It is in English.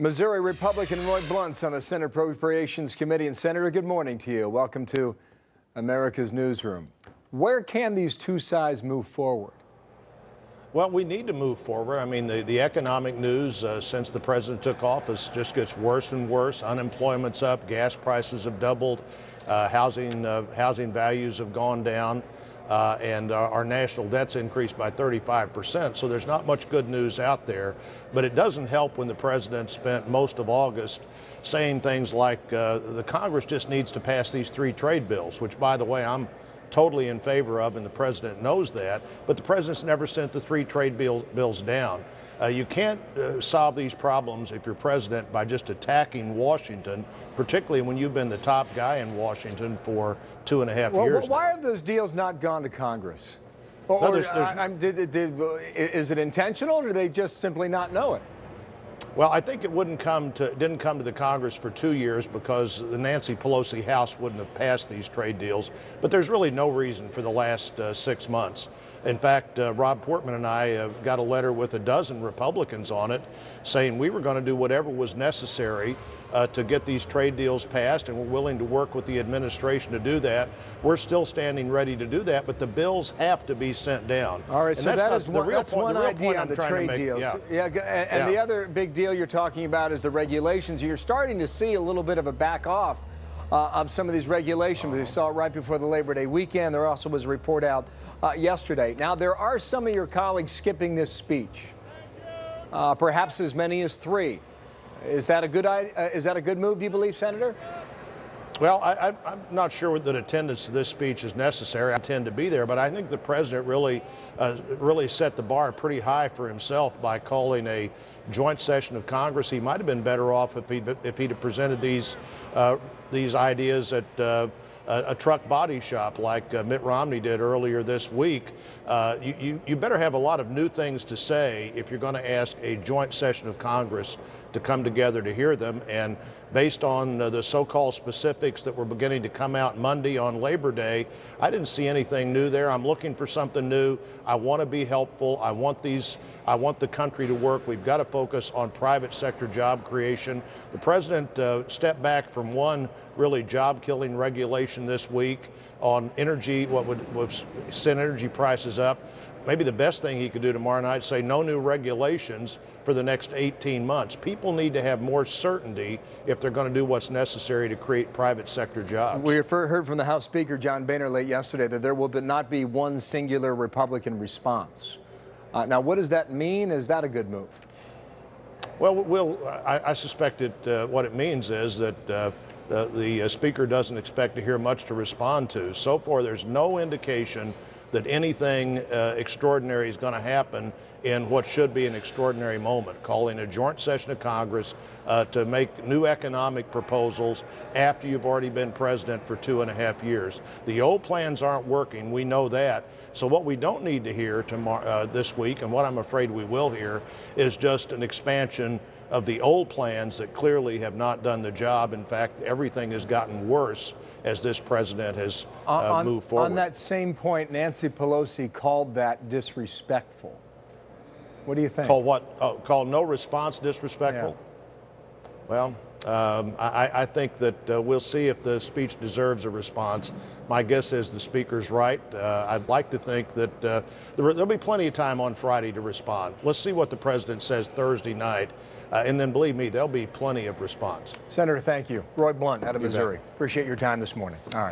Missouri Republican Roy Blunt's on the Senate Appropriations Committee. And Senator, good morning to you. Welcome to America's Newsroom. Where can these two sides move forward? Well, we need to move forward. I mean, the economic news since the president took office just gets worse and worse. Unemployment's up, gas prices have doubled, housing values have gone down, and our national debt's increased by 35%. So there's not much good news out there. But it doesn't help when the president spent most of August saying things like the Congress just needs to pass these 3 trade bills, which, by the way, I'm totally in favor of, and the president knows that, but the president's never sent the 3 trade bills down. You can't solve these problems if you're president by just attacking Washington, particularly when you've been the top guy in Washington for 2.5 years. Why have those deals not gone to Congress? Is it intentional, or do they just simply not know it? Well, I think it didn't come to the Congress for 2 years because the Nancy Pelosi House wouldn't have passed these trade deals. But there's really no reason for the last 6 months. In fact, Rob Portman and I got a letter with a dozen Republicans on it saying we were going to do whatever was necessary to get these trade deals passed, and we're willing to work with the administration to do that. We're still standing ready to do that, but the bills have to be sent down. All right, so that's one idea on the trade deals. Yeah. The other big deal you're talking about is the regulations. You're starting to see a little bit of a back off of some of these regulations. We saw it right before the Labor Day weekend. There also was a report out yesterday. Now, there are some of your colleagues skipping this speech, perhaps as many as 3. Is that a good move, do you believe, Senator? Well, I'm not sure that attendance to this speech is necessary. I tend to be there, but I think the president really set the bar pretty high for himself by calling a joint session of Congress. He might have been better off if he'd have presented these ideas at a truck body shop like Mitt Romney did earlier this week. You better have a lot of new things to say if you're going to ask a joint session of Congress to come together to hear them. And based on the so-called specifics that were beginning to come out Monday on Labor Day, I didn't see anything new there. I'm looking for something new. I want to be helpful. I want the country to work. We've got to focus on private sector job creation. The president stepped back from one really job-killing regulation this week on energy, what would send energy prices up. Maybe the best thing he could do tomorrow night is say no new regulations for the next 18 months. People need to have more certainty if they're going to do what's necessary to create private sector jobs. We heard from the House Speaker, John Boehner, late yesterday that there will not be one singular Republican response. Now, what does that mean? Is that a good move? Well, I suspect what it means is that the Speaker doesn't expect to hear much to respond to. So far, there's no indication that anything extraordinary is going to happen in what should be an extraordinary moment, calling a joint session of Congress to make new economic proposals after you've already been president for 2.5 years. The old plans aren't working, we know that. So what we don't need to hear this week, and what I'm afraid we will hear, is just an expansion of the old plans that clearly have not done the job. In fact, everything has gotten worse as this president has moved forward. On that same point, Nancy Pelosi called that disrespectful. What do you think? Call what? Call no response disrespectful? Yeah. Well, I think that we'll see if the speech deserves a response. My guess is the Speaker's right. I'd like to think that there'll be plenty of time on Friday to respond. Let's see what the president says Thursday night. And then, believe me, there'll be plenty of response. Senator, thank you. Roy Blunt out of Missouri. Appreciate your time this morning. All right.